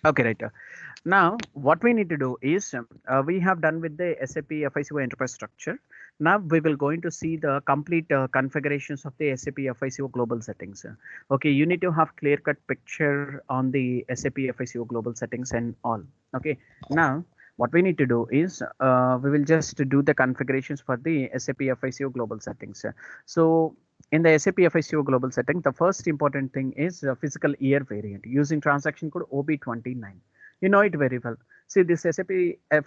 Okay, right. Now, what we need to do is we have done with the SAP FICO enterprise structure. Now we will going to see the complete configurations of the SAP FICO global settings. Okay, you need to have clear cut picture on the SAP FICO global settings and all. Okay, now what we need to do is we will just do the configurations for the SAP FICO global settings. So in the SAP FICO global setting, the first important thing is physical year variant using transaction code OB29. You know it very well. See, this SAP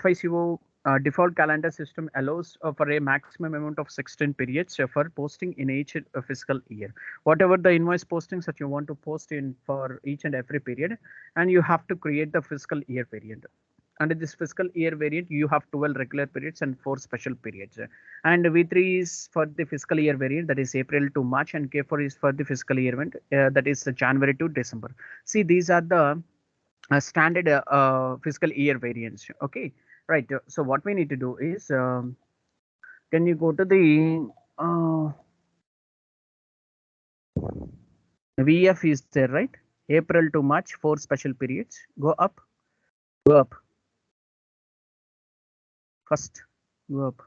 FICO default calendar system allows for a maximum amount of 16 periods for posting in each fiscal year. Whatever the invoice postings that you want to post in for each and every period, and you have to create the fiscal year variant. Under this fiscal year variant, you have 12 regular periods and 4 special periods. And V3 is for the fiscal year variant, that is April to March, and K4 is for the fiscal year event, that is January to December. See, these are the standard fiscal year variants. Okay, right. So what we need to do is, can you go to the VF is there, right? April to March, 4 special periods. Go up, first, go up.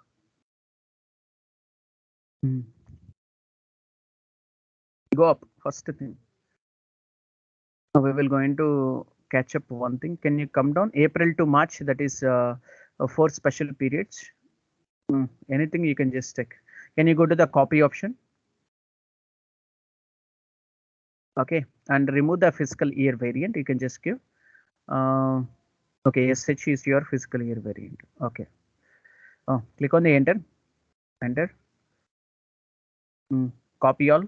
Hmm. Go up, first thing. We will going to catch up one thing. Can you come down? April to March, that is 4 special periods. Anything you can just check. Can you go to the copy option? Okay, and remove the fiscal year variant. You can just give. Uh, okay, SH is your fiscal year variant. Okay. Oh, click on the enter. Enter. Copy all.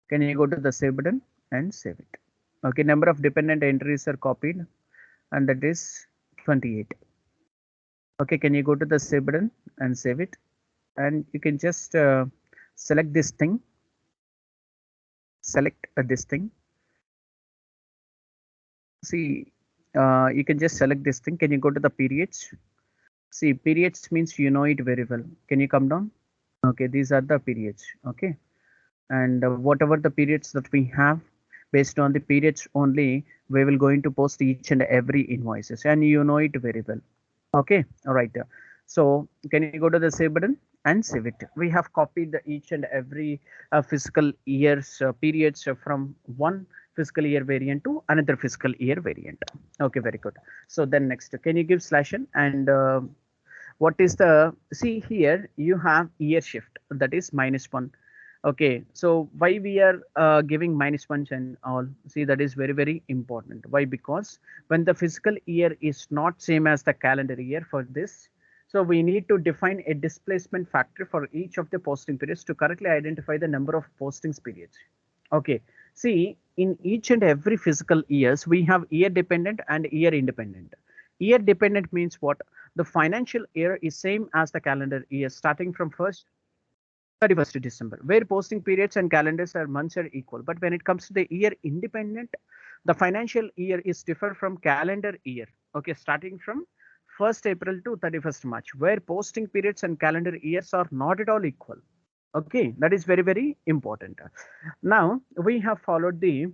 Can you go to the save button and save it? Okay, number of dependent entries are copied, and that is 28. Okay, can you go to the save button and save it? And you can just select this thing. Select this thing. See, you can just select this thing. Can you go to the periods? See, periods means you know it very well. Can you come down? Okay, these are the periods. Okay, and whatever the periods that we have, based on the periods only, we will going to post each and every invoices, and you know it very well. Okay, all right. So can you go to the save button and save it? We have copied the each and every fiscal years periods from one fiscal year variant to another fiscal year variant. Okay, very good. So then next, can you give slash n and what is the, see here you have year shift, that is -1. Okay, so why we are giving -1 and all? See, that is very, very important. Why? Because when the fiscal year is not same as the calendar year for this, so we need to define a displacement factor for each of the posting periods to correctly identify the number of postings periods. Okay, see, in each and every fiscal years, we have year dependent and year independent. Year dependent means what? The financial year is same as the calendar year, starting from 31st December, where posting periods and calendars are months are equal. But when it comes to the year independent, the financial year is different from calendar year. Okay, starting from 1st April to 31st March, where posting periods and calendar years are not at all equal. Okay, that is very, very important. Now we have followed the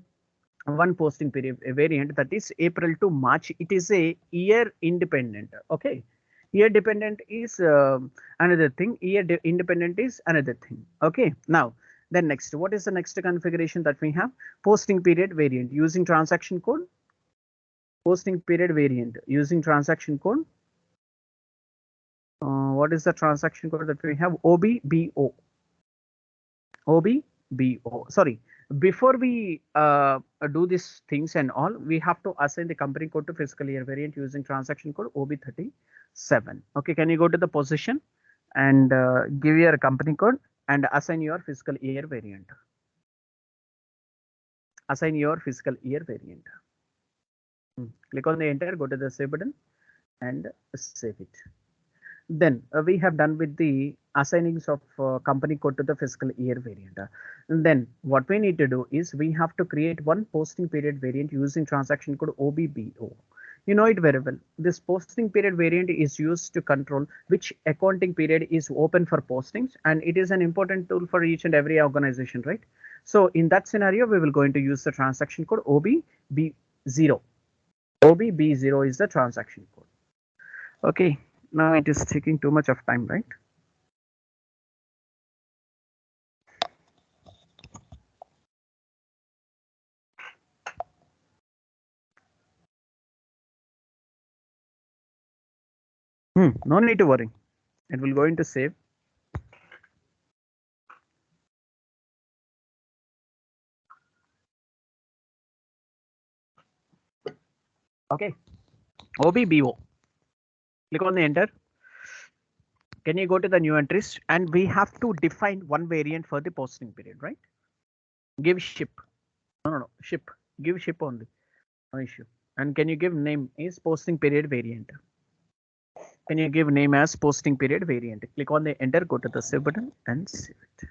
one posting period variant, that is April to March. It is a year independent. Okay, year dependent is another thing. Independent is another thing. Okay, now then next, what is the next configuration that we have? Posting period variant using transaction code. Posting period variant using transaction code. What is the transaction code that we have? OBBO. OBBO. Sorry, before we do these things and all, we have to assign the company code to fiscal year variant using transaction code OB37. Okay, can you go to the position and give your company code and assign your fiscal year variant? Assign your fiscal year variant. Click on the enter, go to the save button and save it. Then we have done with the assignings of company code to the fiscal year variant. And then what we need to do is we have to create one posting period variant using transaction code OBBO. You know it very well. This posting period variant is used to control which accounting period is open for postings, and it is an important tool for each and every organization, right? So in that scenario, we will going to use the transaction code OBB0. OBB0 is the transaction code. Okay, now it is taking too much of time, right? No need to worry. It will go into save. Okay, OBBO. Click on the enter. Can you go to the new entries? And we have to define one variant for the posting period, right? Give ship. No, ship. Give ship only. No issue. And can you give name is posting period variant? Can you give name as posting period variant? Click on the enter, go to the save button and save it.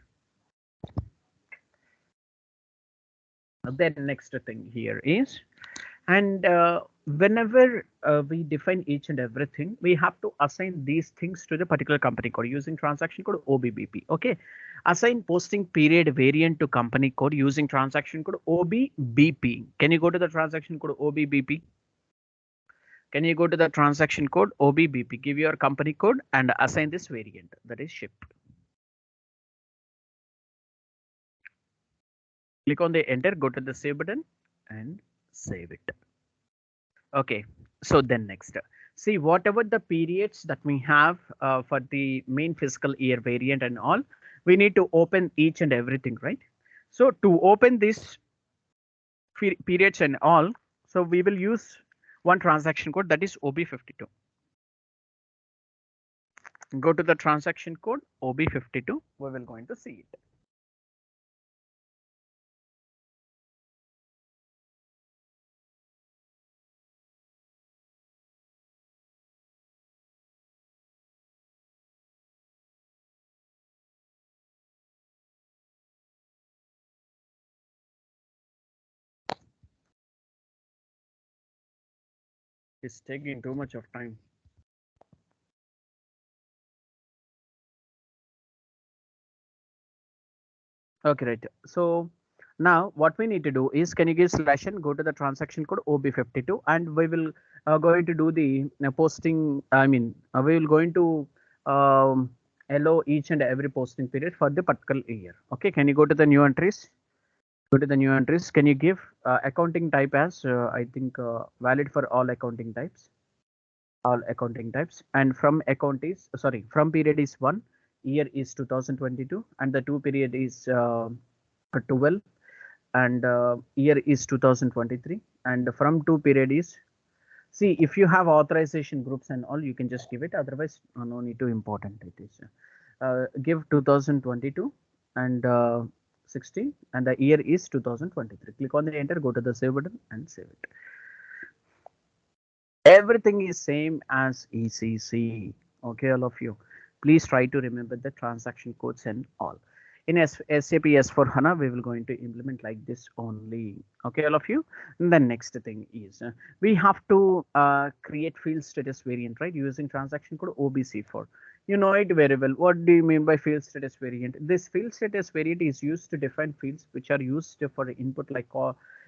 Then next thing here is, and whenever we define each and everything, we have to assign these things to the particular company code using transaction code OBBP. Okay, assign posting period variant to company code using transaction code OBBP. Can you go to the transaction code OBBP? Can you go to the transaction code OBBP, give your company code and assign this variant, that is ship. Click on the enter, go to the save button and save it. Okay, so then next, see whatever the periods that we have for the main fiscal year variant and all, we need to open each and everything, right? So to open this periods and all, so we will use one transaction code, that is OB52. Go to the transaction code OB52, we will going to see it. It's taking too much of time. Okay, right. So now what we need to do is, can you give slash and go to the transaction code OB52, and we will going to do the posting. I mean, we will going to allow each and every posting period for the particular year. Okay, can you go to the new entries? Go to the new entries. Can you give accounting type as I think valid for all accounting types? All accounting types, and from account is sorry, from period is 1, year is 2022, and the 2 period is 12, and year is 2023, and from 2 period is, see if you have authorization groups and all, you can just give it, otherwise no need to important it is. Give 2022 and 16, and the year is 2023. Click on the enter, go to the save button and save it. Everything is same as ECC. Okay, all of you, please try to remember the transaction codes and all. In SAP S4 HANA, we will going to implement like this only. Okay, all of you. And the next thing is we have to create field status variant, right? Using transaction code OBC4. You know it very well. What do you mean by field status variant? This field status variant is used to define fields which are used for input like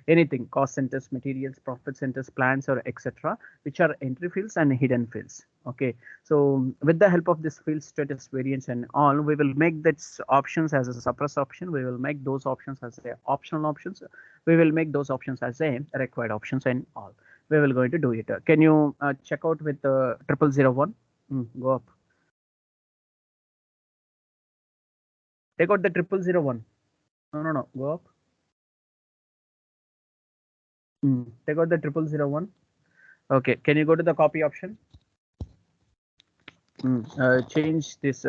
anything, cost centers, materials, profit centers, plans, or etc., which are entry fields and hidden fields. Okay, so with the help of this field status variants and all, we will make that options as a suppress option. We will make those options as a optional options. We will make those options as a required options and all. We will going to do it. Can you check out with the 0001? Go up. Take out the 0001. No. Go up. Take out the 0001. Okay. Can you go to the copy option? Change this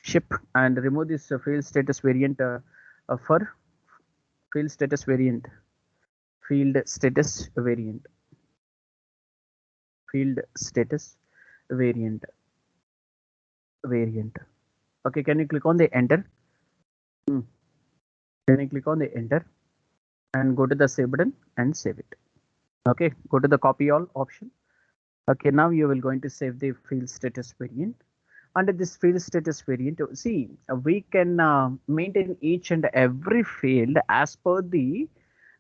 ship and remove this field status variant for field status variant. Field status variant. Field status variant. Variant. Okay. Can you click on the enter? Can you click on the enter and go to the save button and save it? Okay. Go to the copy all option. Okay. Now you will going to save the field status variant. Under this field status variant, see, we can maintain each and every field as per the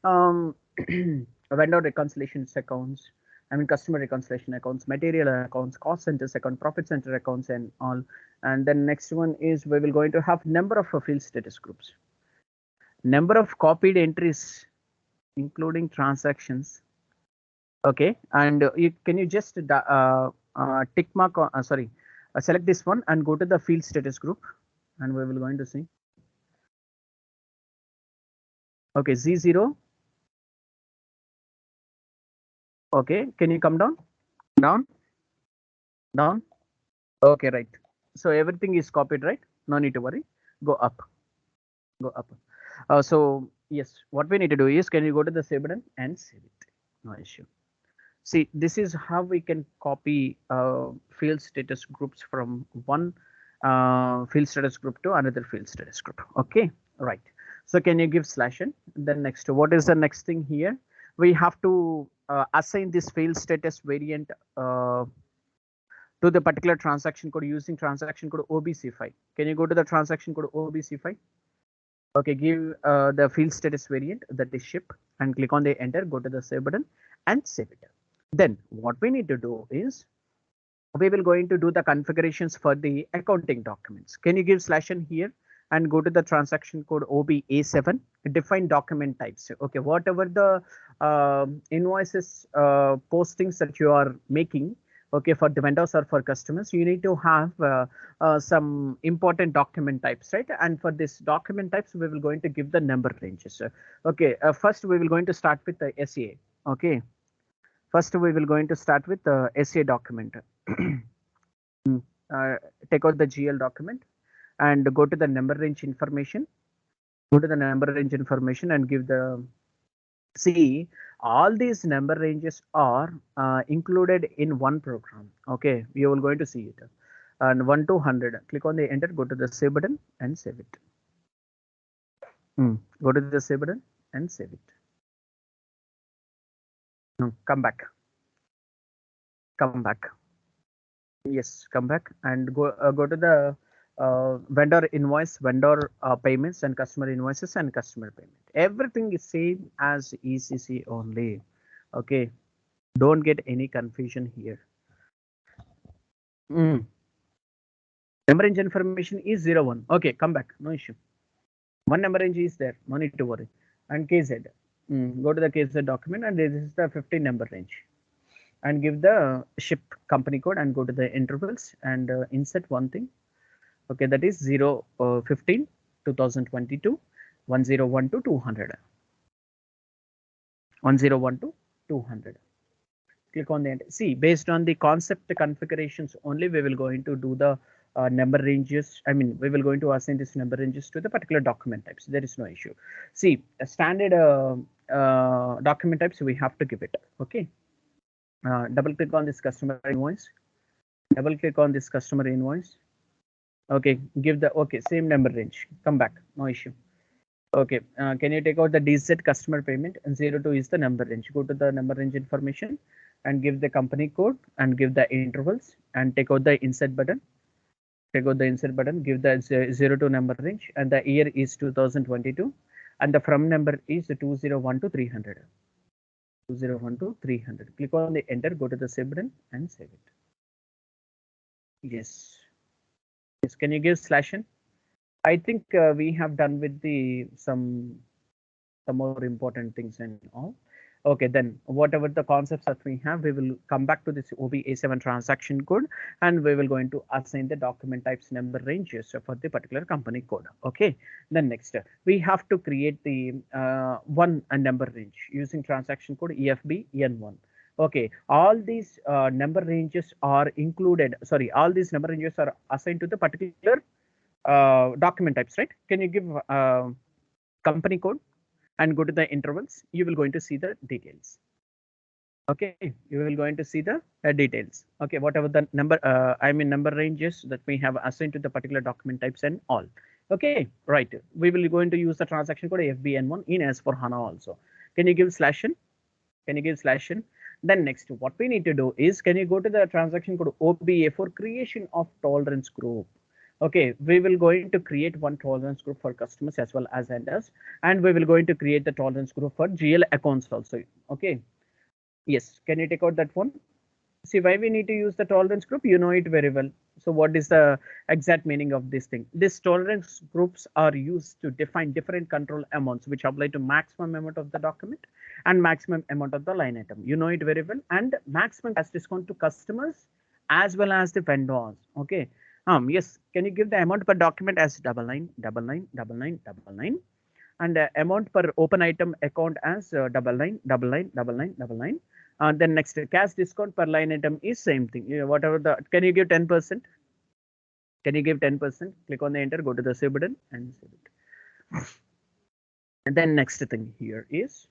vendor reconciliations accounts, I mean customer reconciliation accounts, material accounts, cost centers account, profit center accounts, and all. And then next one is we will going to have number of field status groups, number of copied entries, including transactions. Okay, and can you just tick mark? Sorry, select this one and go to the field status group, and we will going to see. Okay, Z0. Okay, can you come down? Down, down. Okay, right. So everything is copied, right? No need to worry. Go up, go up. So yes, what we need to do is, can you go to the save button and save it? No issue. See, this is how we can copy field status groups from one field status group to another field status group. Okay, right. So can you give /n? Then next, what is the next thing here? We have to assign this field status variant to the particular transaction code using transaction code OBC5. Can you go to the transaction code OBC5? Okay, give the field status variant, that is ship, and click on the enter, go to the save button and save it. Then what we need to do is we will going to do the configurations for the accounting documents. Can you give /n here and go to the transaction code OBA7, define document types. Okay, whatever the invoices postings that you are making, okay, for the vendors or for customers, you need to have some important document types, right? And for this document types, we will going to give the number ranges. Okay, first we will going to start with the SEA. Okay, first we will going to start with the SEA document. Take out the GL document and go to the number range information. Go to the number range information and give the, see, all these number ranges are included in one program. Okay, you will going to see it. And 1 to 100, click on the enter, go to the save button and save it. Go to the save button and save it. Come back. Come back. Yes, come back and go to the vendor invoice, vendor payments, and customer invoices and customer payment. Everything is same as ECC only. Okay, don't get any confusion here. Number range information is 01. Okay, come back, no issue. One number range is there, no need to worry. And KZ, go to the KZ document, and this is the 15 number range. And give the ship company code and go to the intervals and insert one thing. Okay, that is 015 2022 1012 200 1012 200. Click on the end. See, based on the concept configurations only, we will going to do the number ranges. I mean, we will going to assign this number ranges to the particular document types. There is no issue. See, a standard document types we have to give it. Okay. Double click on this customer invoice. Double click on this customer invoice. Okay, give the, okay, same number range. Come back, no issue. Okay, can you take out the DZ customer payment, and 02 is the number range. Go to the number range information and give the company code and give the intervals and take out the insert button. Take out the insert button, give the 02 number range, and the year is 2022, and the from number is 2012 to 300. 2012 to 300. Click on the enter, go to the save button and save it. Yes. Yes, can you give /n? I think we have done with the some more important things and all. Okay, then whatever the concepts that we have, we will come back to this OBA7 transaction code, and we will going to assign the document types number ranges for the particular company code. Okay, then next we have to create the one number range using transaction code EFB-N1. Okay, all these number ranges are included. Sorry, all these number ranges are assigned to the particular document types, right? Can you give company code and go to the intervals? You will going to see the details. Okay, you will going to see the details. Okay, whatever the number, I mean number ranges that we have assigned to the particular document types and all. Okay, right. We will going to use the transaction code FBN1 in as for HANA also. Can you give /n? Can you give /n? Then next, what we need to do is, can you go to the transaction code OBA for creation of tolerance group? Okay, we will going to create one tolerance group for customers as well as vendors, and we will going to create the tolerance group for GL accounts also. Okay, Yes, can you take out that one? See why we need to use the tolerance group, you know it very well. So what is the exact meaning of this thing? These tolerance groups are used to define different control amounts which apply to maximum amount of the document and maximum amount of the line item. You know it very well. And maximum cash discount to customers as well as the vendors. Okay. Yes, can you give the amount per document as 99999999 and amount per open item account as 99999999. Then next cash discount per line item is same thing. Whatever the, can you give 10%? Can you give 10%? Click on the enter, go to the save button and save it. And then next thing here is,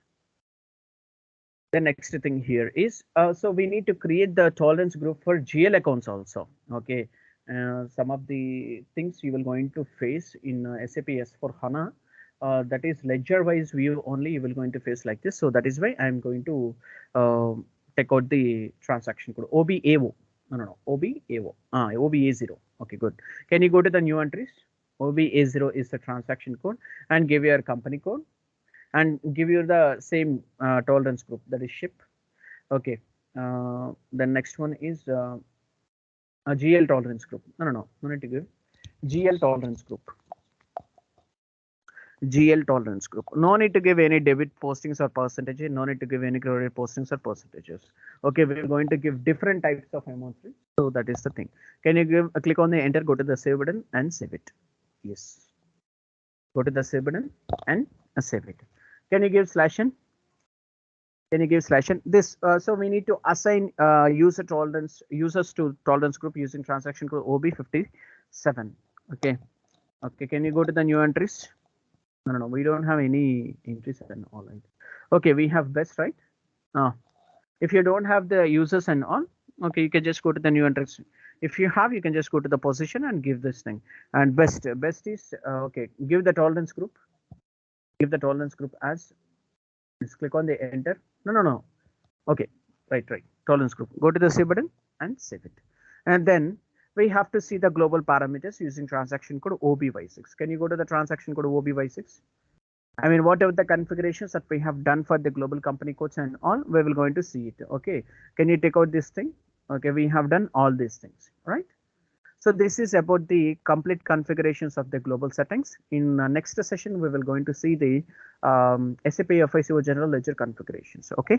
so we need to create the tolerance group for GL accounts also. Okay. Some of the things you will going to face in SAP S4 HANA, that is ledger wise view only, you will going to face like this. So that is why I'm going to take out the transaction code OBAO. No, OBAO. OBA0. Okay, good. Can you go to the new entries? OBA0 is the transaction code and give your company code and give you the same tolerance group, that is ship. Okay. The next one is a GL tolerance group. No need to give GL tolerance group. GL tolerance group. No need to give any debit postings or percentages. No need to give any credit postings or percentages. Okay, we're going to give different types of amounts. So that is the thing. Can you give a click on the enter, go to the save button and save it. Yes. Go to the save button and save it. Can you give /n? Can you give /n? This so we need to assign users to tolerance group using transaction code OB57. Okay. Okay. Can you go to the new entries? No, we don't have any entries and all. Right. Okay, we have best, right? If you don't have the users and all, okay, you can just go to the new entries. If you have, you can just go to the position and give this thing. And best is okay. Give the tolerance group. Give the tolerance group as. Just click on the enter. No. Okay, right. Tolerance group. Go to the save button and save it. And then we have to see the global parameters using transaction code OBY6. Can you go to the transaction code OBY6? I mean, whatever the configurations that we have done for the global company codes and all, we will going to see it. Okay. Can you take out this thing? Okay, we have done all these things, right? So this is about the complete configurations of the global settings. In next session, we will going to see the SAP FICO general ledger configurations. Okay.